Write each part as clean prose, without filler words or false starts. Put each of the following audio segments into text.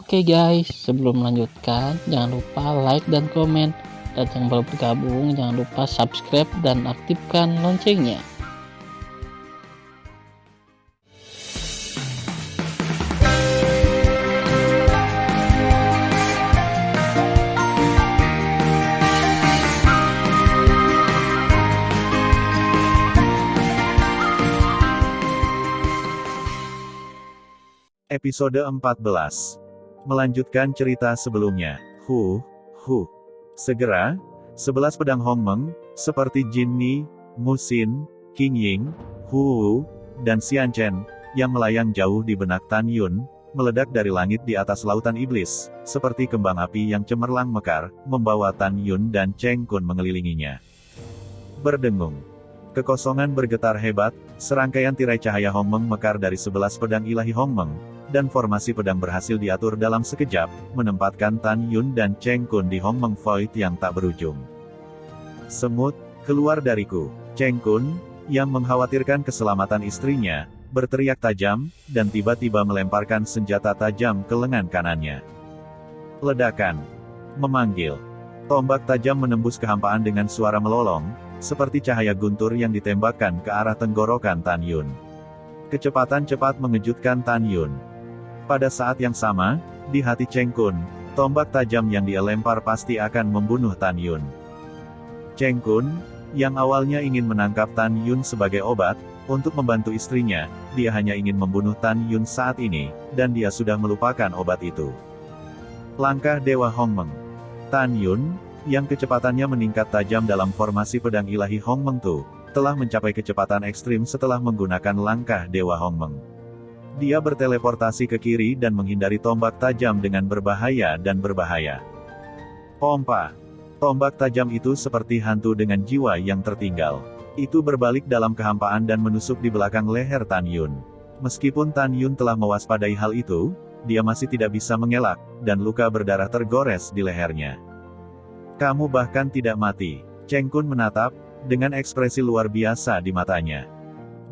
Oke guys, sebelum melanjutkan, jangan lupa like dan komen. Dan yang baru bergabung, jangan lupa subscribe dan aktifkan loncengnya. Episode 14. Melanjutkan cerita sebelumnya. Segera, 11 pedang Hongmeng, seperti Jin Ni, Mu Xin, Qing Ying, Hu, dan Xian Chen, yang melayang jauh di benak Tan Yun, meledak dari langit di atas lautan iblis, seperti kembang api yang cemerlang mekar, membawa Tan Yun dan Cheng Kun mengelilinginya. Berdengung. Kekosongan bergetar hebat, serangkaian tirai cahaya Hongmeng mekar dari 11 pedang ilahi Hongmeng, dan formasi pedang berhasil diatur dalam sekejap, menempatkan Tan Yun dan Cheng Kun di Hongmeng Void yang tak berujung. Semut, keluar dariku. Cheng Kun, yang mengkhawatirkan keselamatan istrinya, berteriak tajam, dan tiba-tiba melemparkan senjata tajam ke lengan kanannya. Ledakan. Memanggil. Tombak tajam menembus kehampaan dengan suara melolong, seperti cahaya guntur yang ditembakkan ke arah tenggorokan Tan Yun. Kecepatan cepat mengejutkan Tan Yun. Pada saat yang sama, di hati Cheng Kun, tombak tajam yang dia lempar pasti akan membunuh Tan Yun. Cheng Kun, yang awalnya ingin menangkap Tan Yun sebagai obat, untuk membantu istrinya, dia hanya ingin membunuh Tan Yun saat ini, dan dia sudah melupakan obat itu. Langkah Dewa Hongmeng. Tan Yun, yang kecepatannya meningkat tajam dalam formasi pedang ilahi Hongmeng Tu, telah mencapai kecepatan ekstrim setelah menggunakan langkah Dewa Hongmeng. Dia berteleportasi ke kiri dan menghindari tombak tajam dengan berbahaya. Pompa. Tombak tajam itu seperti hantu dengan jiwa yang tertinggal. Itu berbalik dalam kehampaan dan menusuk di belakang leher Tan Yun. Meskipun Tan Yun telah mewaspadai hal itu, dia masih tidak bisa mengelak, dan luka berdarah tergores di lehernya. Kamu bahkan tidak mati. Cheng Kun menatap, dengan ekspresi luar biasa di matanya.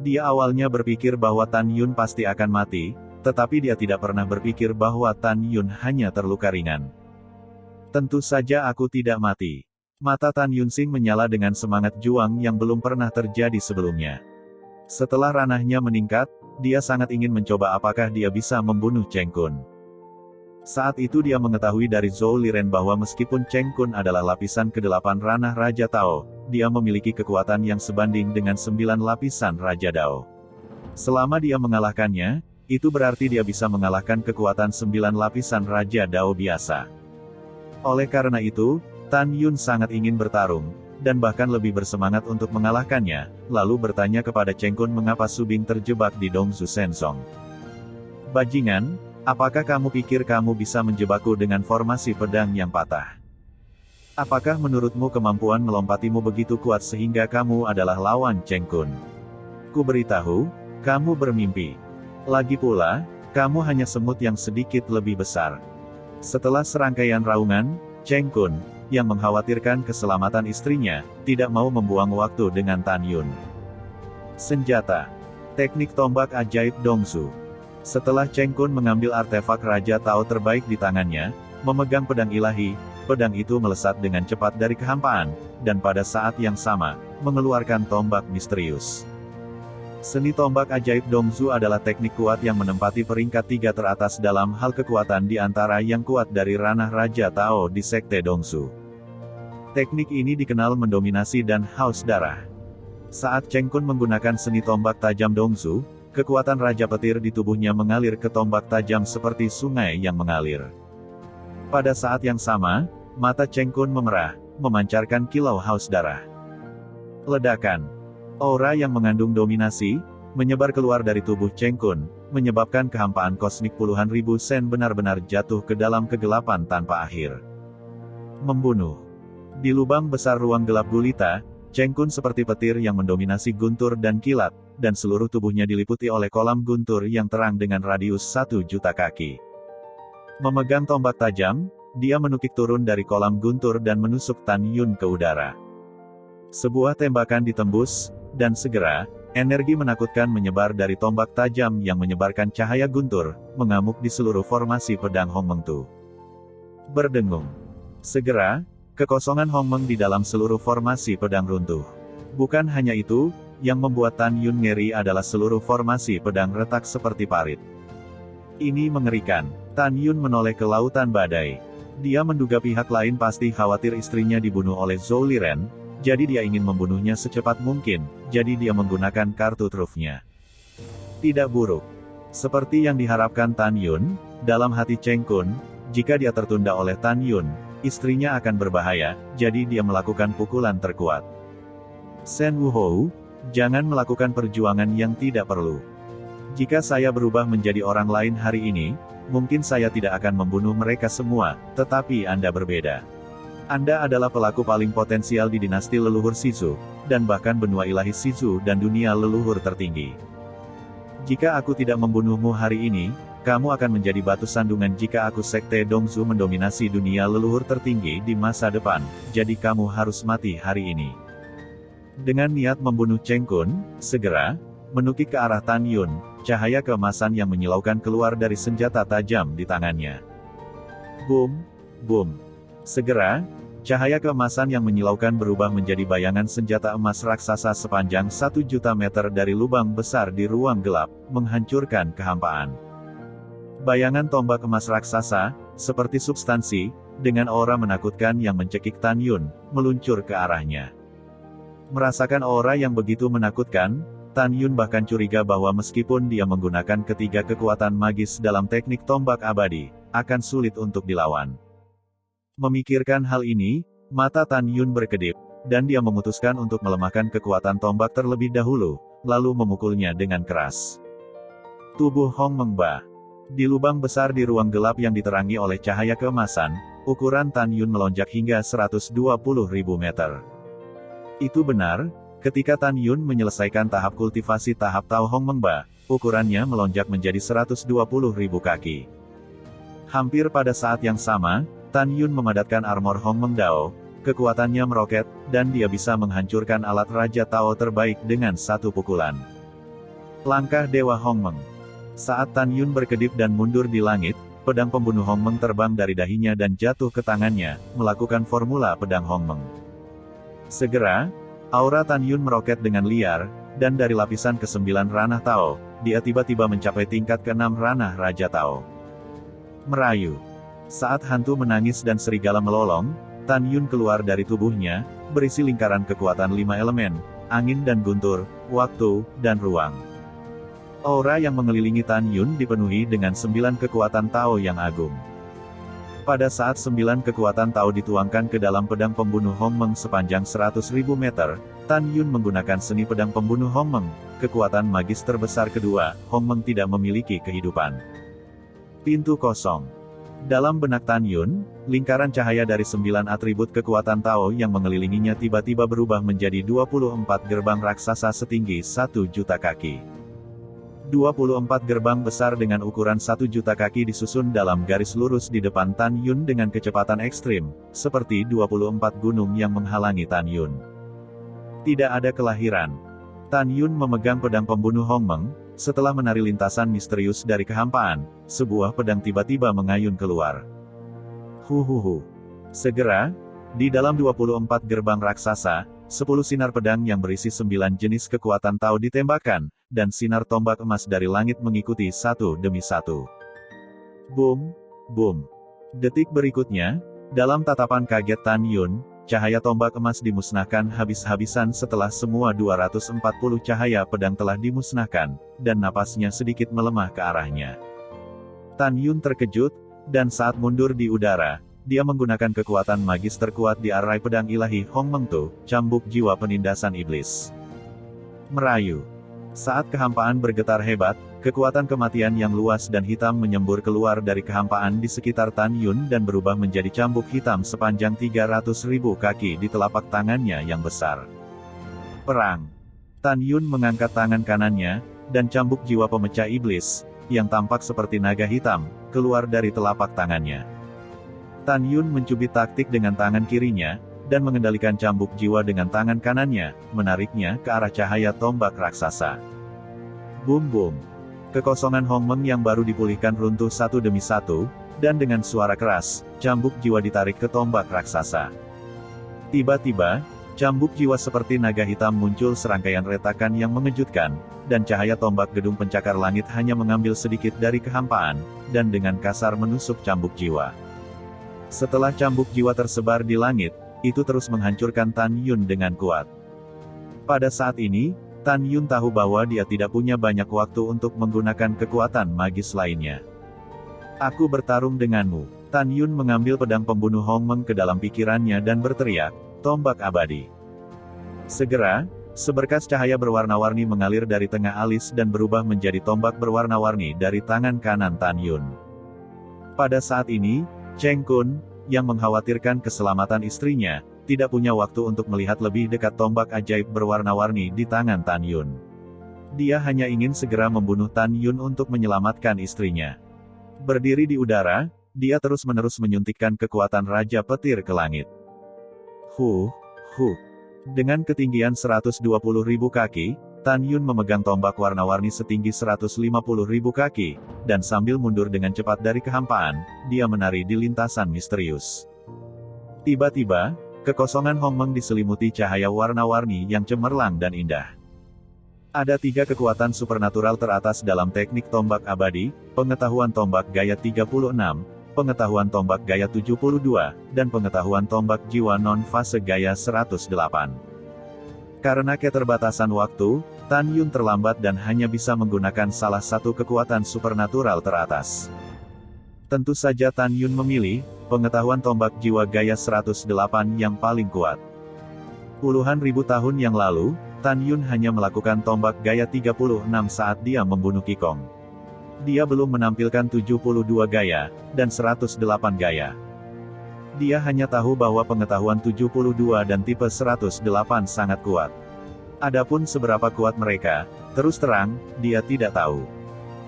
Dia awalnya berpikir bahwa Tan Yun pasti akan mati, tetapi dia tidak pernah berpikir bahwa Tan Yun hanya terluka ringan. Tentu saja aku tidak mati. Mata Tan Yunsing menyala dengan semangat juang yang belum pernah terjadi sebelumnya. Setelah ranahnya meningkat, dia sangat ingin mencoba apakah dia bisa membunuh Cheng Kun. Saat itu dia mengetahui dari Zhou Liren bahwa meskipun Cheng Kun adalah lapisan ke-8 ranah Raja Tao, dia memiliki kekuatan yang sebanding dengan 9 lapisan Raja Dao. Selama dia mengalahkannya, itu berarti dia bisa mengalahkan kekuatan 9 lapisan Raja Dao biasa. Oleh karena itu, Tan Yun sangat ingin bertarung, dan bahkan lebih bersemangat untuk mengalahkannya, lalu bertanya kepada Cheng Kun mengapa Subing terjebak di Dongzu Shensong. Bajingan, apakah kamu pikir kamu bisa menjebakku dengan formasi pedang yang patah? Apakah menurutmu kemampuan melompatimu begitu kuat sehingga kamu adalah lawan Cheng Kun? Ku beritahu, kamu bermimpi. Lagi pula, kamu hanya semut yang sedikit lebih besar. Setelah serangkaian raungan, Cheng Kun, yang mengkhawatirkan keselamatan istrinya, tidak mau membuang waktu dengan Tan Yun. Senjata. Teknik tombak ajaib Dongzu. Setelah Cheng Kun mengambil artefak Raja Tao terbaik di tangannya, memegang pedang ilahi, pedang itu melesat dengan cepat dari kehampaan, dan pada saat yang sama, mengeluarkan tombak misterius. Seni tombak ajaib Dongzu adalah teknik kuat yang menempati peringkat 3 teratas dalam hal kekuatan di antara yang kuat dari ranah Raja Tao di Sekte Dongzu. Teknik ini dikenal mendominasi dan haus darah. Saat Cheng Kun menggunakan seni tombak tajam Dongzu, kekuatan Raja Petir di tubuhnya mengalir ke tombak tajam seperti sungai yang mengalir. Pada saat yang sama, mata Cheng Kun memerah, memancarkan kilau haus darah. Ledakan. Aura yang mengandung dominasi, menyebar keluar dari tubuh Cheng Kun, menyebabkan kehampaan kosmik puluhan ribu sen benar-benar jatuh ke dalam kegelapan tanpa akhir. Membunuh. Di lubang besar ruang gelap gulita, Cheng Kun seperti petir yang mendominasi guntur dan kilat, dan seluruh tubuhnya diliputi oleh kolam guntur yang terang dengan radius 1 juta kaki. Memegang tombak tajam, dia menukik turun dari kolam guntur dan menusuk Tan Yun ke udara. Sebuah tembakan ditembus, dan segera, Energi menakutkan menyebar dari tombak tajam yang menyebarkan cahaya guntur, mengamuk di seluruh formasi pedang Hongmeng Tu. Berdengung. Segera, kekosongan Hongmeng di dalam seluruh formasi pedang runtuh. Bukan hanya itu, yang membuat Tan Yun ngeri adalah seluruh formasi pedang retak seperti parit. Ini mengerikan. Tan Yun menoleh ke lautan badai. Dia menduga pihak lain pasti khawatir istrinya dibunuh oleh Zhou Liren, jadi dia ingin membunuhnya secepat mungkin, jadi dia menggunakan kartu trufnya. Tidak buruk. Seperti yang diharapkan Tan Yun, dalam hati Cheng Kun, jika dia tertunda oleh Tan Yun, istrinya akan berbahaya, jadi dia melakukan pukulan terkuat. Shen Wuhou, jangan melakukan perjuangan yang tidak perlu. Jika saya berubah menjadi orang lain hari ini, mungkin saya tidak akan membunuh mereka semua, tetapi Anda berbeda. Anda adalah pelaku paling potensial di dinasti leluhur Shizu, dan bahkan benua ilahi Shizu dan dunia leluhur tertinggi. Jika aku tidak membunuhmu hari ini, kamu akan menjadi batu sandungan jika aku Sekte Dongzu mendominasi dunia leluhur tertinggi di masa depan, jadi kamu harus mati hari ini. Dengan niat membunuh Cheng Kun, segera, menukik ke arah Tan Yun, cahaya keemasan yang menyilaukan keluar dari senjata tajam di tangannya. Boom, boom. Segera, cahaya keemasan yang menyilaukan berubah menjadi bayangan senjata emas raksasa sepanjang 1.000.000 meter dari lubang besar di ruang gelap, menghancurkan kehampaan. Bayangan tombak emas raksasa, seperti substansi, dengan aura menakutkan yang mencekik Tan Yun, meluncur ke arahnya. Merasakan aura yang begitu menakutkan, Tan Yun bahkan curiga bahwa meskipun dia menggunakan ketiga kekuatan magis dalam teknik tombak abadi, akan sulit untuk dilawan. Memikirkan hal ini, mata Tan Yun berkedip, dan dia memutuskan untuk melemahkan kekuatan tombak terlebih dahulu, lalu memukulnya dengan keras. Tubuh Hongmeng Ba. Di lubang besar di ruang gelap yang diterangi oleh cahaya keemasan, ukuran Tan Yun melonjak hingga 120.000 meter. Itu benar, ketika Tan Yun menyelesaikan tahap kultivasi tahap Tao Hongmeng Ba, ukurannya melonjak menjadi 120.000 kaki. Hampir pada saat yang sama, Tan Yun memadatkan armor Hongmeng Dao, kekuatannya meroket, dan dia bisa menghancurkan alat Raja Tao terbaik dengan satu pukulan. Langkah Dewa Hongmeng. Saat Tan Yun berkedip dan mundur di langit, pedang pembunuh Hongmeng terbang dari dahinya dan jatuh ke tangannya, melakukan formula pedang Hongmeng. Segera, aura Tan Yun meroket dengan liar, dan dari lapisan ke-9 ranah Tao, dia tiba-tiba mencapai tingkat ke-6 ranah Raja Tao. Merayu. Saat hantu menangis dan serigala melolong, Tan Yun keluar dari tubuhnya, berisi lingkaran kekuatan 5 elemen, angin dan guntur, waktu, dan ruang. Aura yang mengelilingi Tan Yun dipenuhi dengan 9 kekuatan Tao yang agung. Pada saat 9 kekuatan Tao dituangkan ke dalam pedang pembunuh Hongmeng sepanjang 100.000 meter, Tan Yun menggunakan seni pedang pembunuh Hongmeng, kekuatan magis terbesar kedua, Hongmeng tidak memiliki kehidupan. Pintu kosong. Dalam benak Tan Yun, lingkaran cahaya dari 9 atribut kekuatan Tao yang mengelilinginya tiba-tiba berubah menjadi 24 gerbang raksasa setinggi 1.000.000 kaki. 24 gerbang besar dengan ukuran 1.000.000 kaki disusun dalam garis lurus di depan Tan Yun dengan kecepatan ekstrim, seperti 24 gunung yang menghalangi Tan Yun. Tidak ada kelahiran. Tan Yun memegang pedang pembunuh Hongmeng. Setelah menari lintasan misterius dari kehampaan, sebuah pedang tiba-tiba mengayun keluar. Huhuhu. Segera, di dalam 24 gerbang raksasa, 10 sinar pedang yang berisi 9 jenis kekuatan Tao ditembakkan, dan sinar tombak emas dari langit mengikuti satu demi satu. Boom, boom. Detik berikutnya, dalam tatapan kaget Tan Yun, cahaya tombak emas dimusnahkan habis-habisan setelah semua 240 cahaya pedang telah dimusnahkan, dan napasnya sedikit melemah ke arahnya. Tan Yun terkejut, dan saat mundur di udara, dia menggunakan kekuatan magis terkuat di arai pedang ilahi Hongmeng Tu, cambuk jiwa penindasan iblis. Merayu. Saat kehampaan bergetar hebat, kekuatan kematian yang luas dan hitam menyembur keluar dari kehampaan di sekitar Tan Yun dan berubah menjadi cambuk hitam sepanjang 300.000 kaki di telapak tangannya yang besar. Perang. Tan Yun mengangkat tangan kanannya, dan cambuk jiwa pemecah iblis, yang tampak seperti naga hitam, keluar dari telapak tangannya. Tan Yun mencubit taktik dengan tangan kirinya, dan mengendalikan cambuk jiwa dengan tangan kanannya, menariknya ke arah cahaya tombak raksasa. Boom boom. Kekosongan Hongmeng yang baru dipulihkan runtuh satu demi satu, dan dengan suara keras, cambuk jiwa ditarik ke tombak raksasa. Tiba-tiba, cambuk jiwa seperti naga hitam muncul serangkaian retakan yang mengejutkan, dan cahaya tombak gedung pencakar langit hanya mengambil sedikit dari kehampaan, dan dengan kasar menusuk cambuk jiwa. Setelah cambuk jiwa tersebar di langit, itu terus menghancurkan Tan Yun dengan kuat. Pada saat ini, Tan Yun tahu bahwa dia tidak punya banyak waktu untuk menggunakan kekuatan magis lainnya. Aku bertarung denganmu. Tan Yun mengambil pedang pembunuh Hongmeng ke dalam pikirannya dan berteriak, tombak abadi. Segera, seberkas cahaya berwarna-warni mengalir dari tengah alis dan berubah menjadi tombak berwarna-warni dari tangan kanan Tan Yun. Pada saat ini, Cheng Kun, yang mengkhawatirkan keselamatan istrinya, tidak punya waktu untuk melihat lebih dekat tombak ajaib berwarna-warni di tangan Tan Yun. Dia hanya ingin segera membunuh Tan Yun untuk menyelamatkan istrinya. Berdiri di udara, dia terus-menerus menyuntikkan kekuatan Raja Petir ke langit. Dengan ketinggian 120.000 kaki, Tan Yun memegang tombak warna-warni setinggi 150.000 kaki, dan sambil mundur dengan cepat dari kehampaan, dia menari di lintasan misterius. Tiba-tiba, kekosongan Hongmeng diselimuti cahaya warna-warni yang cemerlang dan indah. Ada 3 kekuatan supernatural teratas dalam teknik tombak abadi, pengetahuan tombak gaya 36, pengetahuan tombak gaya 72, dan pengetahuan tombak jiwa non-fase gaya 108. Karena keterbatasan waktu, Tan Yun terlambat dan hanya bisa menggunakan salah satu kekuatan supernatural teratas. Tentu saja Tan Yun memilih pengetahuan tombak jiwa gaya 108 yang paling kuat. Puluhan ribu tahun yang lalu, Tan Yun hanya melakukan tombak gaya 36 saat dia membunuh Qigong. Dia belum menampilkan 72 gaya, dan 108 gaya. Dia hanya tahu bahwa pengetahuan 72 dan tipe 108 sangat kuat. Adapun seberapa kuat mereka, terus terang, dia tidak tahu.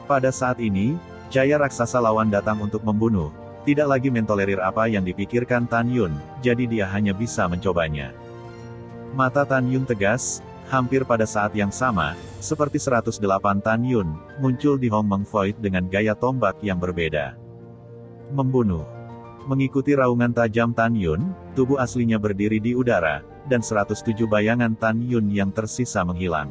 Pada saat ini, Cahaya raksasa lawan datang untuk membunuh, tidak lagi mentolerir apa yang dipikirkan Tan Yun, jadi dia hanya bisa mencobanya. Mata Tan Yun tegas. Hampir pada saat yang sama, seperti 108 Tan Yun, muncul di Hongmeng Void dengan gaya tombak yang berbeda. Membunuh. Mengikuti raungan tajam Tan Yun, tubuh aslinya berdiri di udara, dan 107 bayangan Tan Yun yang tersisa menghilang.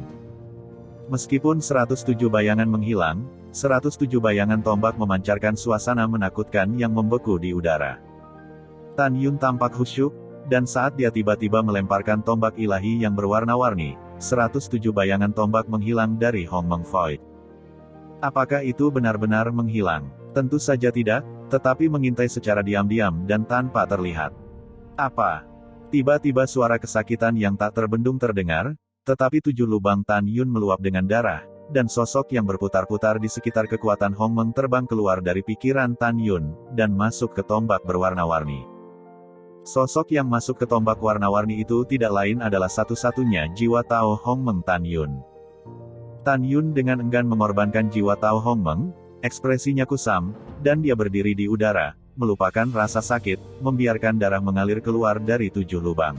Meskipun 107 bayangan menghilang, 107 bayangan tombak memancarkan suasana menakutkan yang membeku di udara. Tan Yun tampak khusyuk, dan saat dia tiba-tiba melemparkan tombak ilahi yang berwarna-warni, 107 bayangan tombak menghilang dari Hongmeng Void. Apakah itu benar-benar menghilang? Tentu saja tidak, tetapi mengintai secara diam-diam dan tanpa terlihat. Apa? Tiba-tiba suara kesakitan yang tak terbendung terdengar, tetapi 7 lubang Tan Yun meluap dengan darah, dan sosok yang berputar-putar di sekitar kekuatan Hongmeng terbang keluar dari pikiran Tan Yun, dan masuk ke tombak berwarna-warni. Sosok yang masuk ke tombak warna-warni itu tidak lain adalah satu-satunya jiwa Tao Hongmeng Tan Yun. Tan Yun dengan enggan mengorbankan jiwa Tao Hongmeng, ekspresinya kusam, dan dia berdiri di udara, melupakan rasa sakit, membiarkan darah mengalir keluar dari 7 lubang.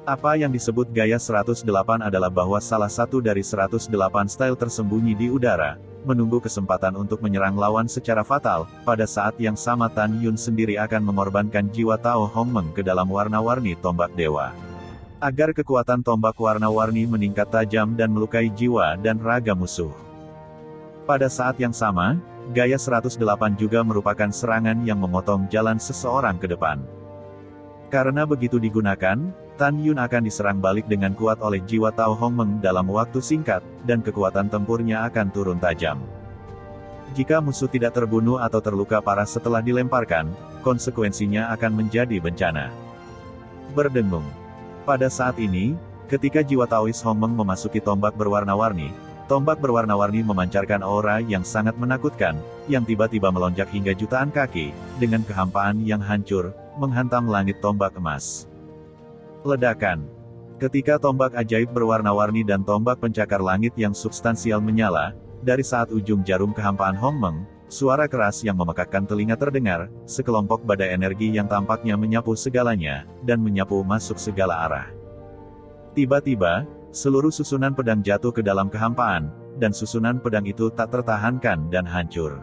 Apa yang disebut gaya 108 adalah bahwa salah satu dari 108 style tersembunyi di udara, menunggu kesempatan untuk menyerang lawan secara fatal. Pada saat yang sama Tan Yun sendiri akan mengorbankan jiwa Tao Hongmeng ke dalam warna-warni tombak dewa. Agar kekuatan tombak warna-warni meningkat tajam dan melukai jiwa dan raga musuh. Pada saat yang sama, gaya 108 juga merupakan serangan yang memotong jalan seseorang ke depan. Karena begitu digunakan, Tan Yun akan diserang balik dengan kuat oleh jiwa Tao Hongmeng dalam waktu singkat, dan kekuatan tempurnya akan turun tajam. Jika musuh tidak terbunuh atau terluka parah setelah dilemparkan, konsekuensinya akan menjadi bencana. Berdengung. Pada saat ini, ketika jiwa Taois Hongmeng memasuki tombak berwarna-warni memancarkan aura yang sangat menakutkan, yang tiba-tiba melonjak hingga jutaan kaki, dengan kehampaan yang hancur, menghantam langit tombak emas. Ledakan. Ketika tombak ajaib berwarna-warni dan tombak pencakar langit yang substansial menyala, dari saat ujung jarum kehampaan Hongmeng, suara keras yang memekakkan telinga terdengar, sekelompok badai energi yang tampaknya menyapu segalanya, dan menyapu masuk segala arah. Tiba-tiba, seluruh susunan pedang jatuh ke dalam kehampaan, dan susunan pedang itu tak tertahankan dan hancur.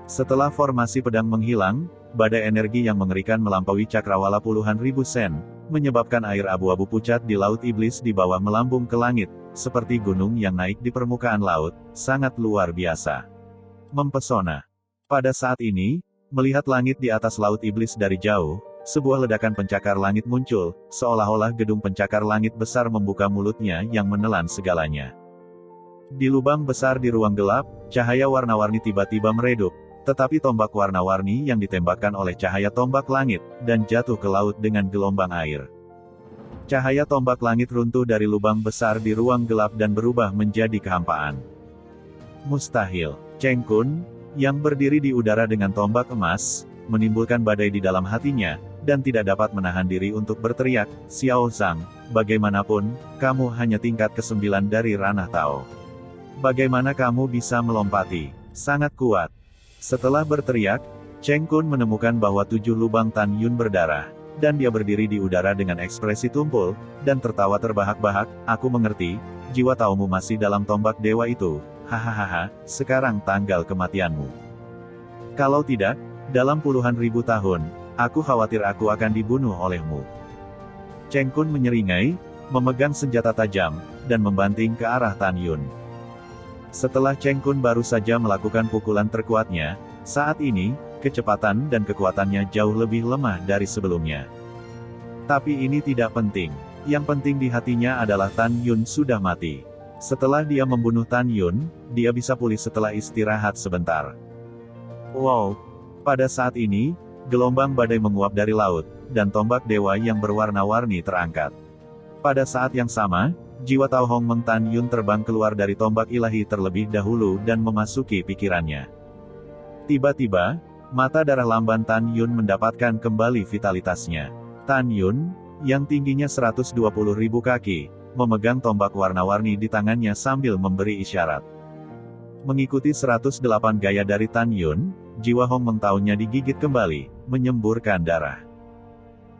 Setelah formasi pedang menghilang, badai energi yang mengerikan melampaui cakrawala puluhan ribu sen, menyebabkan air abu-abu pucat di Laut Iblis di bawah melambung ke langit, seperti gunung yang naik di permukaan laut, sangat luar biasa. Mempesona. Pada saat ini, melihat langit di atas Laut Iblis dari jauh, sebuah ledakan pencakar langit muncul, seolah-olah gedung pencakar langit besar membuka mulutnya yang menelan segalanya. Di lubang besar di ruang gelap, cahaya warna-warni tiba-tiba meredup, tetapi tombak warna-warni yang ditembakkan oleh cahaya tombak langit, dan jatuh ke laut dengan gelombang air. Cahaya tombak langit runtuh dari lubang besar di ruang gelap dan berubah menjadi kehampaan. Mustahil. Cheng Kun, yang berdiri di udara dengan tombak emas, menimbulkan badai di dalam hatinya, dan tidak dapat menahan diri untuk berteriak, "Xiao Zhang, bagaimanapun, kamu hanya tingkat ke-9 dari ranah Tao. Bagaimana kamu bisa melompati? Sangat kuat." Setelah berteriak, Cheng Kun menemukan bahwa 7 lubang Tan Yun berdarah, dan dia berdiri di udara dengan ekspresi tumpul, dan tertawa terbahak-bahak, "Aku mengerti, jiwa Taomu masih dalam tombak dewa itu, hahaha, sekarang tanggal kematianmu. Kalau tidak, dalam puluhan ribu tahun, aku khawatir aku akan dibunuh olehmu." Cheng Kun menyeringai, memegang senjata tajam, dan membanting ke arah Tan Yun. Setelah Cheng Kun baru saja melakukan pukulan terkuatnya, saat ini, kecepatan dan kekuatannya jauh lebih lemah dari sebelumnya. Tapi ini tidak penting. Yang penting di hatinya adalah Tan Yun sudah mati. Setelah dia membunuh Tan Yun, dia bisa pulih setelah istirahat sebentar. Wow! Pada saat ini, gelombang badai menguap dari laut, dan tombak dewa yang berwarna-warni terangkat. Pada saat yang sama, jiwa Tao Hong Meng Tan Yun terbang keluar dari tombak ilahi terlebih dahulu dan memasuki pikirannya. Tiba-tiba, mata darah lamban Tan Yun mendapatkan kembali vitalitasnya. Tan Yun, yang tingginya 120.000 kaki, memegang tombak warna-warni di tangannya sambil memberi isyarat. Mengikuti 108 gaya dari Tan Yun, jiwa Hong Meng Tao-nya digigit kembali, menyemburkan darah.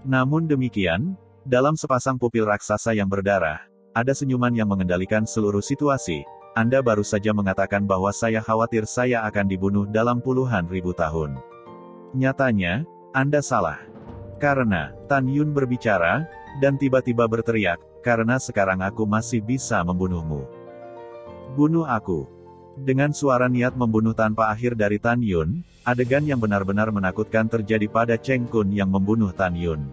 Namun demikian, dalam sepasang pupil raksasa yang berdarah, ada senyuman yang mengendalikan seluruh situasi. "Anda baru saja mengatakan bahwa saya khawatir saya akan dibunuh dalam puluhan ribu tahun. Nyatanya, Anda salah. Karena," Tan Yun berbicara, dan tiba-tiba berteriak, "karena sekarang aku masih bisa membunuhmu. Bunuh aku." Dengan suara niat membunuh tanpa akhir dari Tan Yun, adegan yang benar-benar menakutkan terjadi pada Cheng Kun yang membunuh Tan Yun.